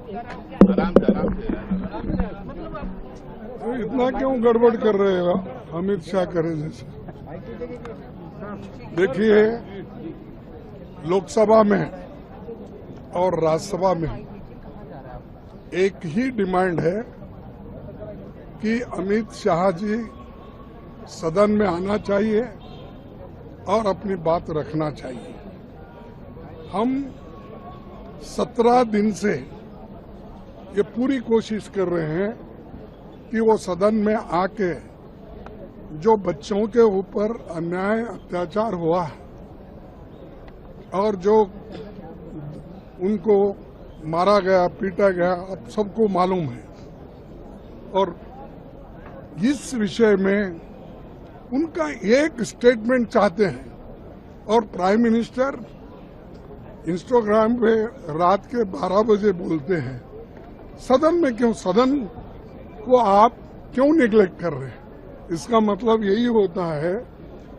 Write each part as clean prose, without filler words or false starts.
इतना क्यों गड़बड़ कर रहे हो अमित शाह करे जैसे? देखिए, लोकसभा में और राज्यसभा में एक ही डिमांड है कि अमित शाह जी सदन में आना चाहिए और अपनी बात रखना चाहिए। हम 17 दिन से ये पूरी कोशिश कर रहे हैं कि वो सदन में आके जो बच्चों के ऊपर अन्याय अत्याचार हुआ है और जो उनको मारा गया, पीटा गया, अब सबको मालूम है, और इस विषय में उनका एक स्टेटमेंट चाहते हैं। और प्राइम मिनिस्टर इंस्टाग्राम पे रात के 12 बजे बोलते हैं, सदन में क्यों, सदन को आप क्यों निग्लेक्ट कर रहे हैं? इसका मतलब यही होता है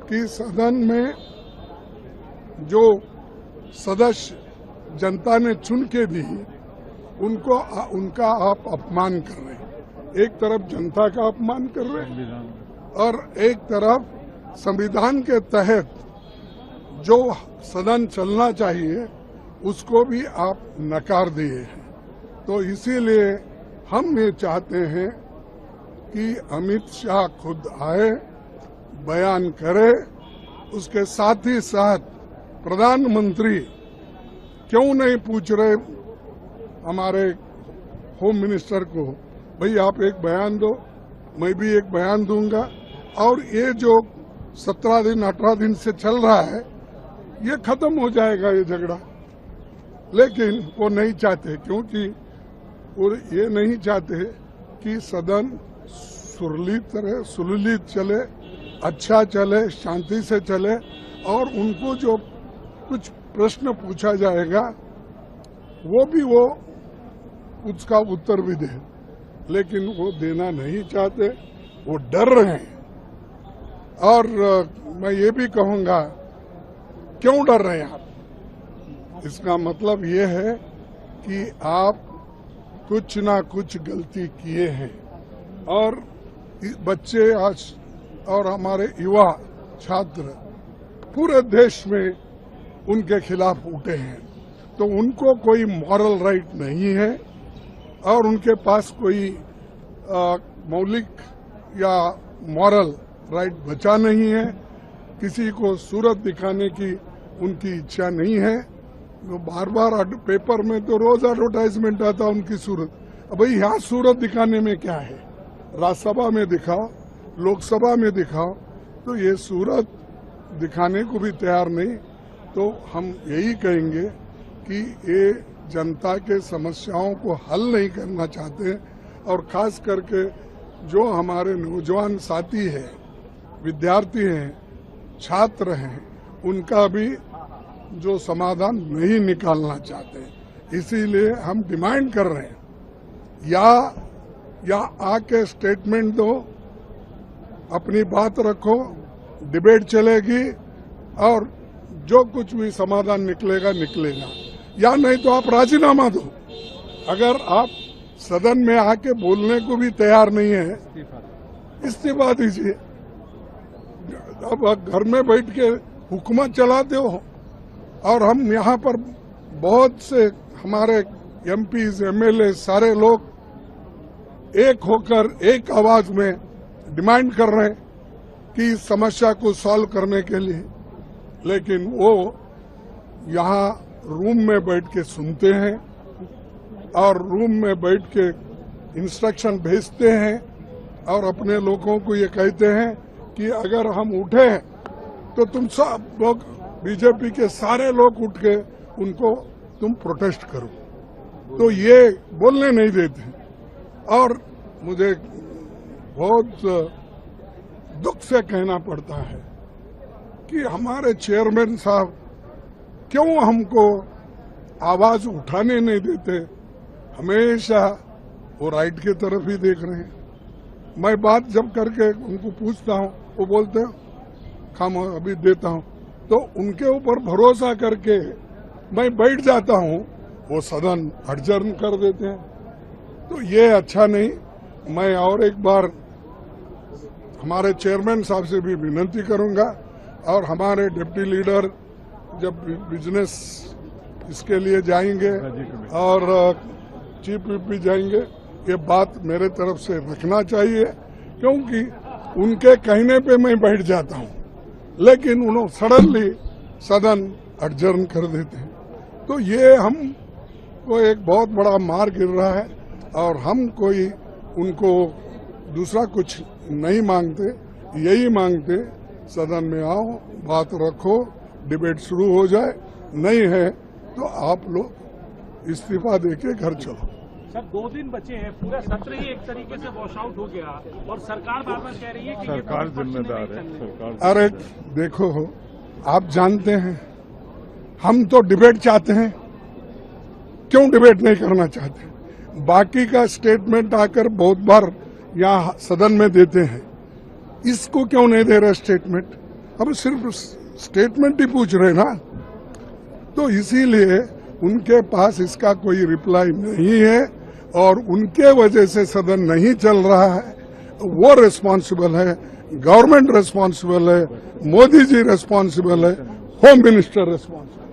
कि सदन में जो सदस्य जनता ने चुन के दी उनको उनका आप अपमान कर रहे हैं। एक तरफ जनता का अपमान कर रहे हैं और एक तरफ संविधान के तहत जो सदन चलना चाहिए उसको भी आप नकार दिए हैं। तो इसीलिए हम ये चाहते हैं कि अमित शाह खुद आए, बयान करे। उसके साथ ही साथ प्रधानमंत्री क्यों नहीं पूछ रहे हमारे होम मिनिस्टर को, भाई आप एक बयान दो, मैं भी एक बयान दूंगा, और ये जो 17 दिन 18 दिन से चल रहा है ये खत्म हो जाएगा ये झगड़ा। लेकिन वो नहीं चाहते, क्योंकि वो ये नहीं चाहते कि सदन सुललित चले, अच्छा चले, शांति से चले, और उनको जो कुछ प्रश्न पूछा जाएगा वो उसका उत्तर भी दे। लेकिन वो देना नहीं चाहते, वो डर रहे हैं। और मैं ये भी कहूंगा, क्यों डर रहे हैं आप? इसका मतलब ये है कि आप कुछ ना कुछ गलती किए हैं, और बच्चे आज और हमारे युवा छात्र पूरे देश में उनके खिलाफ उठे हैं। तो उनको कोई मॉरल राइट नहीं है और उनके पास कोई मौलिक या मॉरल राइट बचा नहीं है। किसी को सूरत दिखाने की उनकी इच्छा नहीं है। तो बार बार पेपर में तो रोज एडवर्टाइजमेंट आता उनकी सूरत। अब भाई यहाँ सूरत दिखाने में क्या है? राज्यसभा में दिखाओ, लोकसभा में दिखाओ। तो ये सूरत दिखाने को भी तैयार नहीं। तो हम यही कहेंगे कि ये जनता के समस्याओं को हल नहीं करना चाहते, और खास करके जो हमारे नौजवान साथी हैं, विद्यार्थी हैं, छात्र हैं, उनका भी जो समाधान नहीं निकालना चाहते। इसीलिए हम डिमांड कर रहे हैं, या आके स्टेटमेंट दो, अपनी बात रखो, डिबेट चलेगी और जो कुछ भी समाधान निकलेगा, या नहीं तो आप राजीनामा दो। अगर आप सदन में आके बोलने को भी तैयार नहीं है, इस्तीफा दीजिए। अब घर में बैठ के हुकूमत चलाते हो, और हम यहाँ पर बहुत से हमारे एमपीज, एमएलए सारे लोग एक होकर एक आवाज में डिमांड कर रहे हैं कि इस समस्या को सॉल्व करने के लिए। लेकिन वो यहाँ रूम में बैठ के सुनते हैं और रूम में बैठ के इंस्ट्रक्शन भेजते हैं, और अपने लोगों को ये कहते हैं कि अगर हम उठे तो तुम सब लोग, बीजेपी के सारे लोग उठ के उनको तुम प्रोटेस्ट करो। तो ये बोलने नहीं देते। और मुझे बहुत दुख से कहना पड़ता है कि हमारे चेयरमैन साहब क्यों हमको आवाज उठाने नहीं देते। हमेशा वो राइट की तरफ ही देख रहे हैं। मैं बात जब करके उनको पूछता हूँ, वो बोलते हैं खामो अभी देता हूँ। तो उनके ऊपर भरोसा करके मैं बैठ जाता हूँ, वो सदन अडजर्न कर देते हैं। तो ये अच्छा नहीं। मैं और एक बार हमारे चेयरमैन साहब से भी विनती करूंगा और हमारे डिप्टी लीडर जब बिजनेस इसके लिए जाएंगे और चीफ विप भी जाएंगे, ये बात मेरे तरफ से रखना चाहिए, क्योंकि उनके कहने पे मैं बैठ जाता हूं, लेकिन उन्होंने सडनली सदन अडजर्न कर देते हैं। तो ये हमको एक बहुत बड़ा मार गिर रहा है और हम कोई उनको दूसरा कुछ नहीं मांगते, यही मांगते सदन में आओ, बात रखो, डिबेट शुरू हो जाए। नहीं है तो आप लोग इस्तीफा देके घर चलो। सर 2 दिन बचे हैं, पूरा सत्र ही एक तरीके से वॉश आउट हो गया और सरकार बार-बार कह रही है कि सरकार जिम्मेदार है। सरकार अरे देखो, आप जानते हैं हम तो डिबेट चाहते हैं, क्यों डिबेट नहीं करना चाहते? बाकी का स्टेटमेंट आकर बहुत बार यहाँ सदन में देते हैं, इसको क्यों नहीं दे रहे स्टेटमेंट? अब सिर्फ स्टेटमेंट ही पूछ रहे ना, तो इसीलिए उनके पास इसका कोई रिप्लाई नहीं है और उनके वजह से सदन नहीं चल रहा है। वो रिस्पॉन्सिबल है, गवर्नमेंट रिस्पॉन्सिबल है, मोदी जी रिस्पॉन्सिबल है, होम मिनिस्टर रिस्पॉन्सिबल।